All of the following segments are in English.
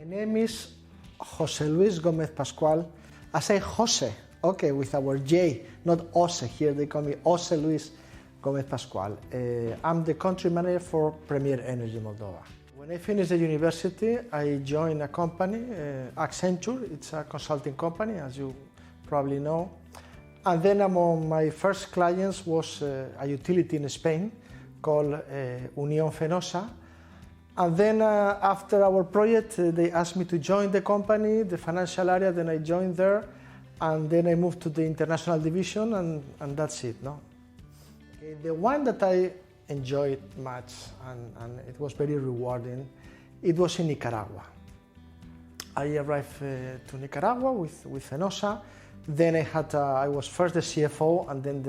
My name is José Luis Gómez Pascual. I say Jose, okay, with our J, not Ose. Here they call me José Luis Gómez Pascual. I'm the country manager for Premier Energy Moldova. When I finished the university, I joined a company, Accenture. It's a consulting company, as you probably know. And then among my first clients was a utility in Spain called Unión Fenosa. And then after our project, they asked me to join the company, the financial area, then I joined there. And then I moved to the international division, and that's it. No? Okay, the one that I enjoyed much, and it was very rewarding, it was in Nicaragua. I arrived to Nicaragua with Fenosa. Then I was first the CFO and then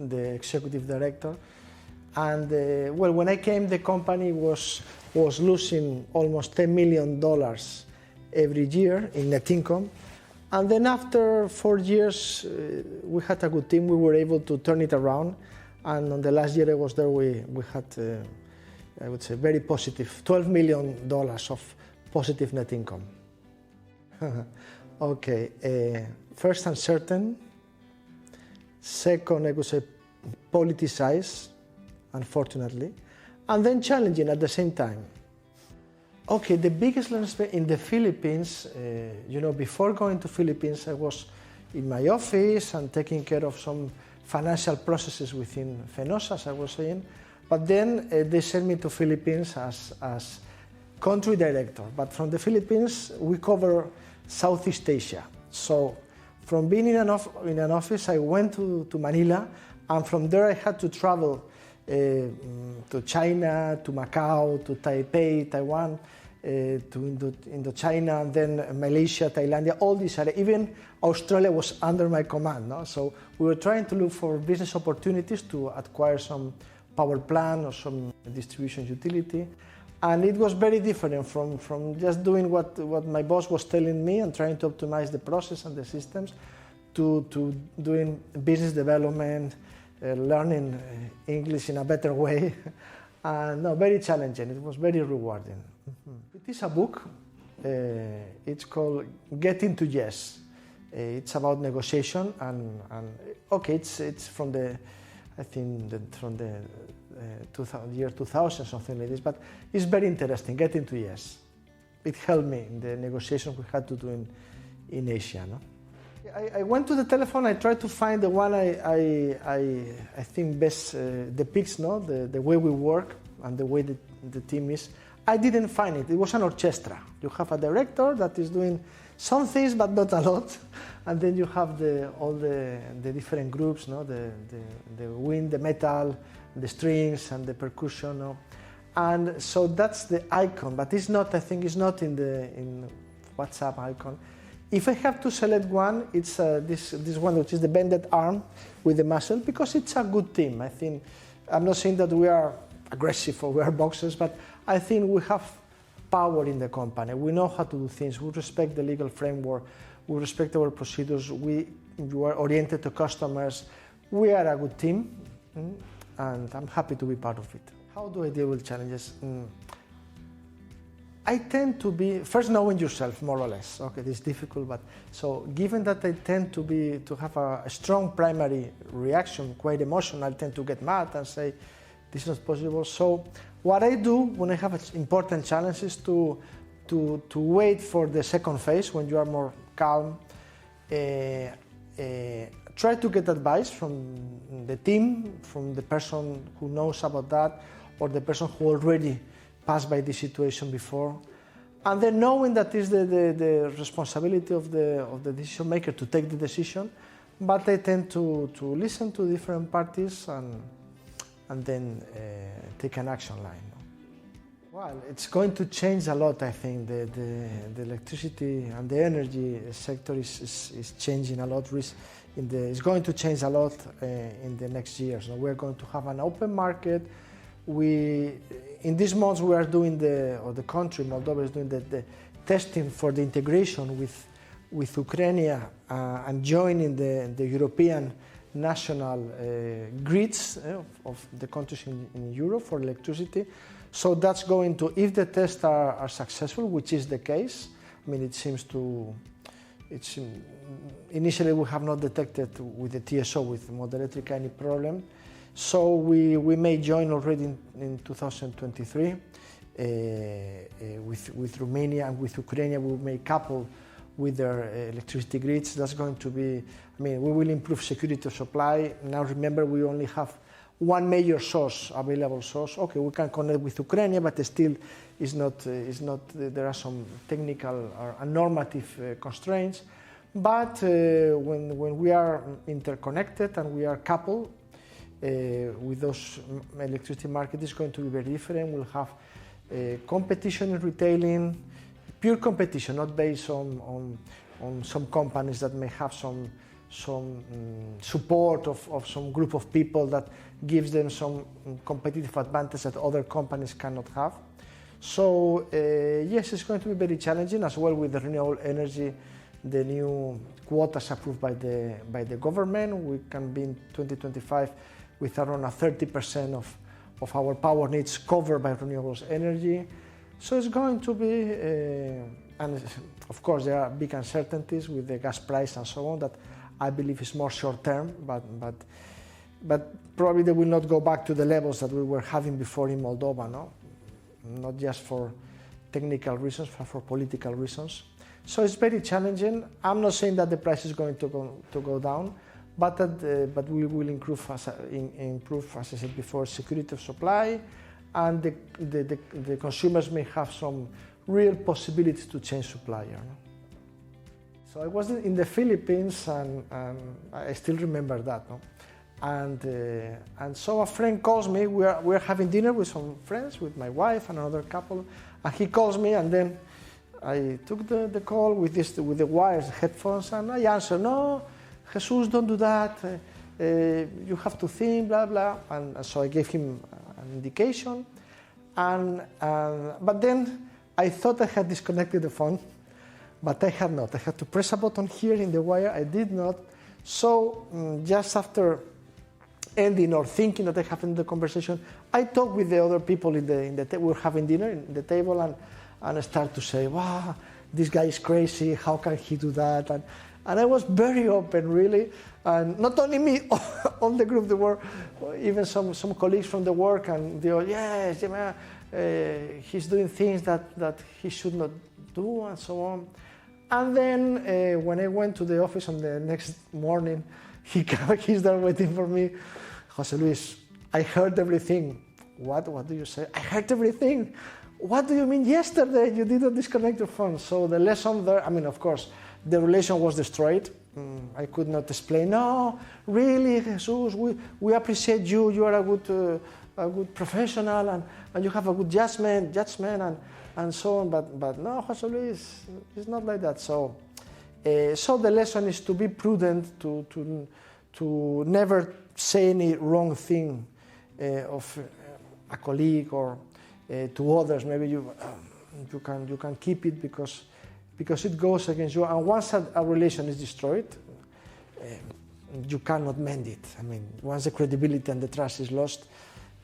the executive director. And well, when I came, the company was losing almost $10 million every year in net income. And then after 4 years, we had a good team. We were able to turn it around. And on the last year I was there, we had, I would say, very positive, $12 million of positive net income. Okay, first uncertain. Second, I would say, politicized, unfortunately. And then challenging at the same time. Okay, the biggest learning in the Philippines, before going to Philippines, I was in my office and taking care of some financial processes within Fenosa, as I was saying. But then they sent me to Philippines as country director. But from the Philippines, we cover Southeast Asia. So from being in an office, I went to Manila, and from there I had to travel to China, to Macau, to Taipei, Taiwan, to Indochina, and then Malaysia, Thailand, all these areas. Even Australia was under my command. No? So we were trying to look for business opportunities to acquire some power plant or some distribution utility. And it was very different from just doing what my boss was telling me and trying to optimize the process and the systems to doing business development, learning English in a better way. No, very challenging. It was very rewarding. Mm-hmm. It is a book. It's called Getting to Yes. It's about negotiation and okay, it's from the, I think from the year 2000, something like this. But it's very interesting. Getting to Yes. It helped me in the negotiations we had to do in Asia. No? I went to the telephone. I tried to find the one I think best depicts the way we work and the way the team is. I didn't find it. It was an orchestra. You have a director that is doing some things but not a lot, and then you have all the different groups, the wind, the metal, the strings, and the percussion. No? And so that's the icon, but it's not. I think it's not in WhatsApp icon. If I have to select one, it's this one, which is the bended arm with the muscle, because it's a good team. I think I'm not saying that we are aggressive or we are boxers, but I think we have power in the company. We know how to do things. We respect the legal framework. We respect our procedures. We are oriented to customers. We are a good team, and I'm happy to be part of it. How do I deal with challenges? I tend to be, first knowing yourself, more or less. Okay, this is difficult, but so given that I tend to have a strong primary reaction, quite emotional, I tend to get mad and say, this is not possible. So what I do when I have important challenges to wait for the second phase, when you are more calm, try to get advice from the team, from the person who knows about that, or the person who already passed by this situation before, and then knowing that is the responsibility of the decision maker to take the decision, but I tend to listen to different parties and then take an action line. Well, it's going to change a lot. I think the electricity and the energy sector is changing a lot. It's going to change a lot in the next years. We're going to have an open market. In these months we are doing the country, Moldova is doing the testing for the integration with Ukraine and joining the European national grids of the countries in Europe for electricity. So that's going to, if the tests are successful, which is the case, I mean, it seems to, initially we have not detected with the TSO, with Moldova Electric, any problem. So we may join already in 2023 with Romania and with Ukraine. We may couple with their electricity grids. That's going to be, I mean, we will improve security of supply. Now remember, we only have one major source, available source. Okay, we can connect with Ukraine, but still there are some technical or normative constraints. But when we are interconnected and we are coupled with those electricity market, is going to be very different. We'll have competition in retailing, pure competition, not based on some companies that may have some support of some group of people that gives them some competitive advantage that other companies cannot have. So yes, it's going to be very challenging as well with the renewable energy, the new quotas approved by the government. We can be in 2025 with around 30% of our power needs covered by renewable energy. So it's going to be, and of course there are big uncertainties with the gas price and so on that I believe is more short term, but probably they will not go back to the levels that we were having before in Moldova, no? Not just for technical reasons, but for political reasons. So it's very challenging. I'm not saying that the price is going to go down, but we will improve, as I said before, security of supply, and the consumers may have some real possibilities to change supplier. No? So I was in the Philippines, and I still remember that. No? And so a friend calls me. We're having dinner with some friends, with my wife and another couple, and he calls me, and then I took the call with the wires, headphones, and I answered, "No, Jesus, don't do that. You have to think, blah blah." And so I gave him an indication, but then I thought I had disconnected the phone, but I had not. I had to press a button here in the wire. I did not. So just after ending or thinking that I have in the conversation, I talked with the other people in the we were having dinner in the table, and I start to say, "Wow, this guy is crazy. How can he do that?" And I was very open, really. And not only me, on the group, there were even some colleagues from the work, and they were, "Yes, he's doing things that he should not do," and so on. And then when I went to the office on the next morning, he's there waiting for me. "José Luis, I heard everything." What do you say? "I heard everything." "What do you mean yesterday you didn't disconnect your phone?" So the lesson there, I mean, of course, the relation was destroyed. I could not explain, "No, really, Jesus, we appreciate you. You are a good professional, and you have a good judgment, and so on." But no, José Luis, it's not like that. So the lesson is to be prudent, to never say any wrong thing of a colleague or to others. Maybe you can keep it because it goes against you. And once a relation is destroyed, you cannot mend it. I mean, once the credibility and the trust is lost,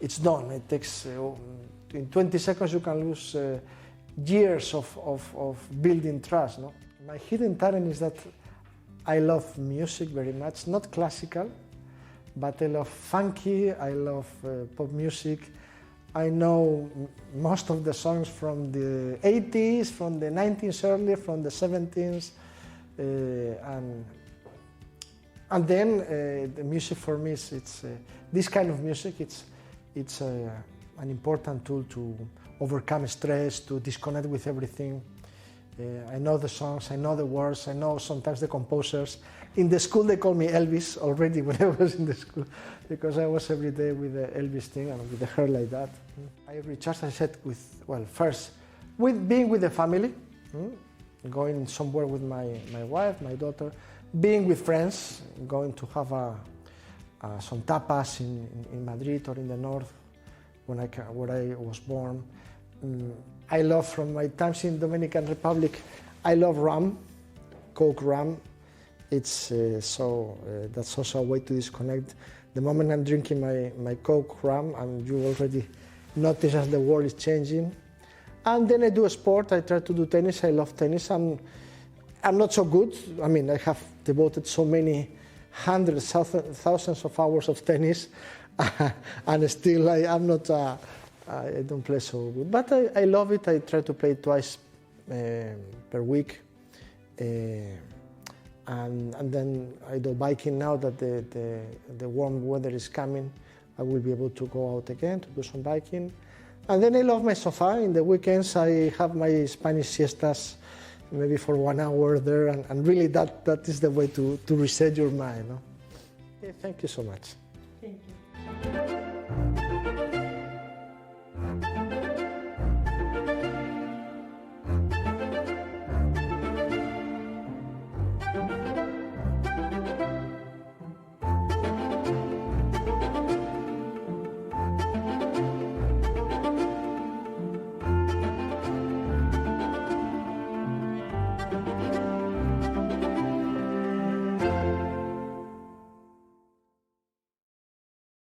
it's done. It takes in 20 seconds you can lose years of building trust. No? My hidden talent is that I love music very much, not classical, but I love funky, I love pop music. I know most of the songs from the 80s, from the 90s early, from the 70s, and then the music for me is this kind of music. It's an important tool to overcome stress, to disconnect with everything. I know the songs, I know the words, I know sometimes the composers. In the school they called me Elvis already when I was in the school, because I was every day with the Elvis thing and with the hair like that. I recharged, I said, first, with being with the family, going somewhere with my wife, my daughter, being with friends, going to have some tapas in Madrid or in the north, where I was born. I love, from my times in Dominican Republic, I love rum, Coke rum. It's that's also a way to disconnect. The moment I'm drinking my Coke rum, and you already notice as the world is changing. And then I do a sport. I try to do tennis. I love tennis. I'm not so good. I mean, I have devoted so many hundreds, thousands of hours of tennis, and still I'm not. I don't play so good. But I love it. I try to play twice per week. And then I do biking now that the warm weather is coming. I will be able to go out again to do some biking. And then I love my sofa. In the weekends I have my Spanish siestas, maybe for 1 hour there, and really that is the way to reset your mind. No? Okay, thank you so much. Thank you.